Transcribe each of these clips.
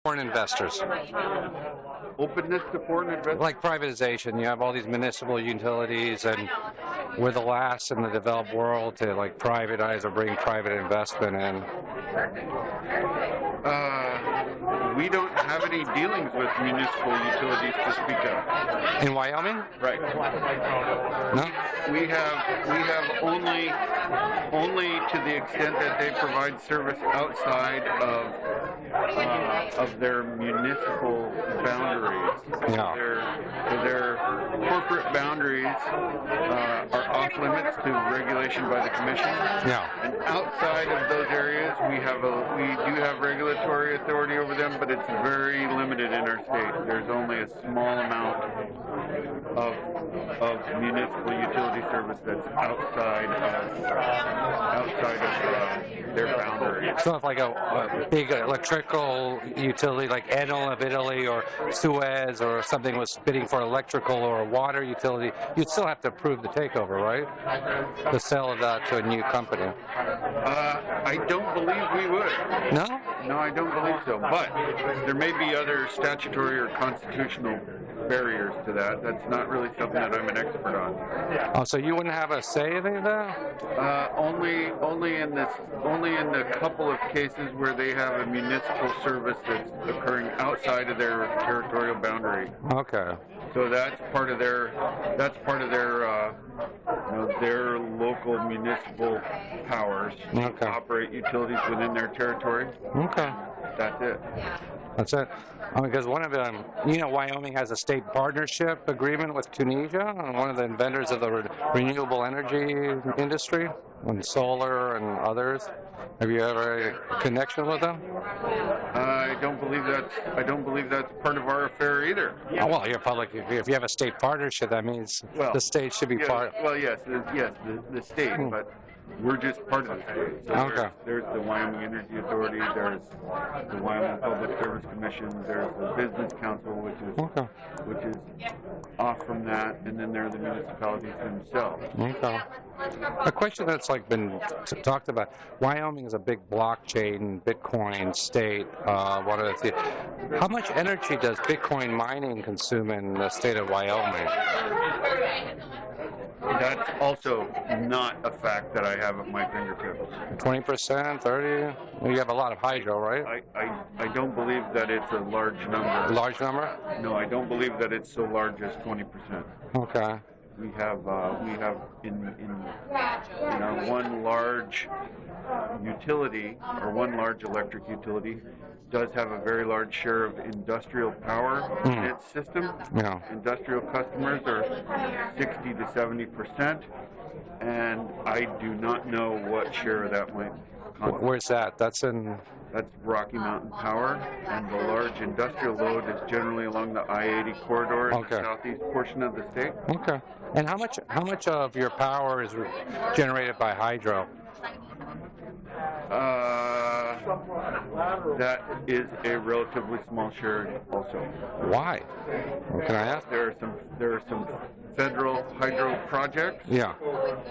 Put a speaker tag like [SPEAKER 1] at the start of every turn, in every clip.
[SPEAKER 1] foreign investors?
[SPEAKER 2] Openness to foreign investment?
[SPEAKER 1] Like privatization, you have all these municipal utilities, and we're the last in the developed world to like privatize or bring private investment in.
[SPEAKER 2] We don't have any dealings with municipal utilities to speak of.
[SPEAKER 1] In Wyoming?
[SPEAKER 2] Right.
[SPEAKER 1] No?
[SPEAKER 2] We have only to the extent that they provide service outside of their municipal boundaries.
[SPEAKER 1] Yeah.
[SPEAKER 2] Their corporate boundaries are off limits to regulation by the commission.
[SPEAKER 1] Yeah.
[SPEAKER 2] And outside of those areas, we do have regulatory authority over them, but it's very limited in our state. There's only a small amount of municipal utility service that's outside of their boundaries.
[SPEAKER 1] So if like a big electrical utility like Enel of Italy or Suez or something was bidding for electrical or a water utility, you'd still have to approve the takeover, right? The sale of that to a new company.
[SPEAKER 2] I don't believe we would.
[SPEAKER 1] No?
[SPEAKER 2] No, I don't believe so. But there may be other statutory or constitutional barriers to that. That's not really something that I'm an expert on.
[SPEAKER 1] Oh, so you wouldn't have a say in any of that?
[SPEAKER 2] Only in the couple of cases where they have a municipal service that's occurring outside of their territorial boundary.
[SPEAKER 1] Okay.
[SPEAKER 2] So that's part of their their local municipal powers to operate utilities within their territory.
[SPEAKER 1] Okay.
[SPEAKER 2] That's it.
[SPEAKER 1] That's it. Because one of them, Wyoming has a state partnership agreement with Tunisia, one of the inventors of the renewable energy industry, and solar and others. Have you ever had a connection with them?
[SPEAKER 2] I don't believe that's part of our affair either.
[SPEAKER 1] Oh, well, you're public. If you have a state partnership, that means the state should be part.
[SPEAKER 2] Well, yes, the state, but we're just part of the state. So there's the Wyoming Energy Authority, there's the Wyoming Public Service Commission, there's the Business Council, which is off from that, and then there are the municipalities themselves.
[SPEAKER 1] Okay. A question that's been talked about. Wyoming is a big blockchain, Bitcoin state. One of the how much energy does Bitcoin mining consume in the state of Wyoming?
[SPEAKER 2] That's also not a fact that I have at my fingertips.
[SPEAKER 1] 20%, 30%? Well, you have a lot of hydro, right?
[SPEAKER 2] I don't believe that it's a large number.
[SPEAKER 1] Large number?
[SPEAKER 2] No, I don't believe that it's so large as 20%.
[SPEAKER 1] Okay.
[SPEAKER 2] We have in our one large utility, or one large electric utility, does have a very large share of industrial power in its system.
[SPEAKER 1] Yeah.
[SPEAKER 2] Industrial customers are 60 to 70%, and I do not know what share of that might constitute.
[SPEAKER 1] Where's that? That's
[SPEAKER 2] Rocky Mountain Power, and the large industrial load is generally along the I-80 corridor in the southeast portion of the state.
[SPEAKER 1] Okay. And how much of your power is generated by hydro?
[SPEAKER 2] That is a relatively small share also.
[SPEAKER 1] Why? What can I ask?
[SPEAKER 2] There are some federal hydro projects.
[SPEAKER 1] Yeah.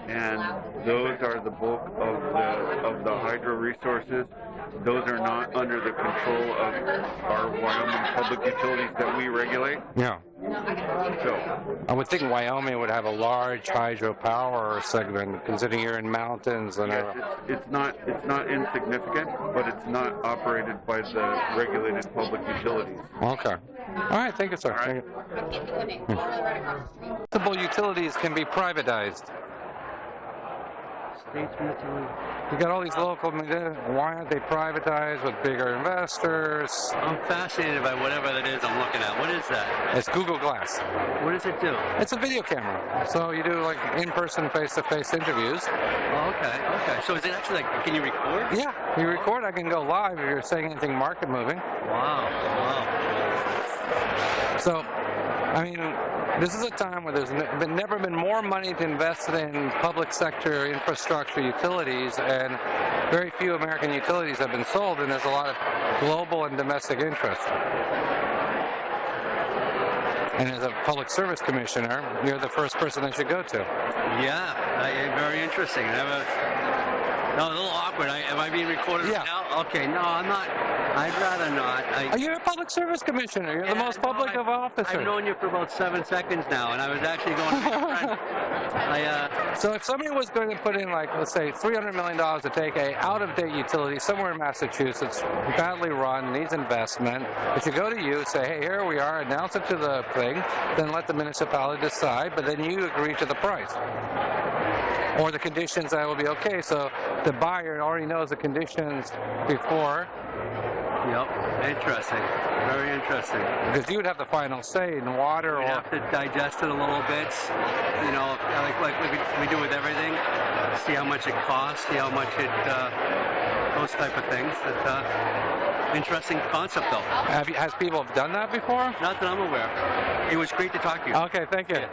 [SPEAKER 2] And those are the bulk of the hydro resources. Those are not under the control of our Wyoming public utilities that we regulate.
[SPEAKER 1] Yeah.
[SPEAKER 2] So
[SPEAKER 1] I would think Wyoming would have a large hydropower segment, considering you're in mountains and.
[SPEAKER 2] Yes, it's not insignificant, but it's not operated by the regulated public utilities.
[SPEAKER 1] Okay. All right. Thank you, sir.
[SPEAKER 2] All right.
[SPEAKER 1] Municipal utilities can be privatized. You got all these local, why aren't they privatized with bigger investors?
[SPEAKER 3] I'm fascinated by whatever that is I'm looking at. What is that?
[SPEAKER 1] It's Google Glass.
[SPEAKER 3] What does it do?
[SPEAKER 1] It's a video camera. So you do in-person, face-to-face interviews.
[SPEAKER 3] Oh, okay. So is it actually can you record?
[SPEAKER 1] Yeah, you record. I can go live if you're saying anything market moving.
[SPEAKER 3] Wow.
[SPEAKER 1] So, this is a time where there's never been more money to invest in public sector infrastructure utilities, and very few American utilities have been sold, and there's a lot of global and domestic interest. And as a public service commissioner, you're the first person I should go to.
[SPEAKER 3] Yeah, very interesting. No, a little awkward. Am I being recorded now? Okay, no, I'm not. I'd rather not.
[SPEAKER 1] You're a public service commissioner. You're the most public of officers.
[SPEAKER 3] I've known you for about 7 seconds now, and I was actually going to make a friend.
[SPEAKER 1] So if somebody was going to put in, like, let's say, $300 million to take a out-of-date utility somewhere in Massachusetts, badly run, needs investment, it should go to you, say, hey, here we are, announce it to the thing, then let the municipality decide, but then you agree to the price. Or the conditions that will be okay. So the buyer already knows the conditions before.
[SPEAKER 3] Yep, interesting. Very interesting.
[SPEAKER 1] Because you would have the final say in water.
[SPEAKER 3] We'd have to digest it a little bit, you know, like we do with everything. See how much it costs, see how much it, those type of things. Interesting concept, though.
[SPEAKER 1] Has people done that before?
[SPEAKER 3] Not that I'm aware. It was great to talk to you.
[SPEAKER 1] Okay, thank you.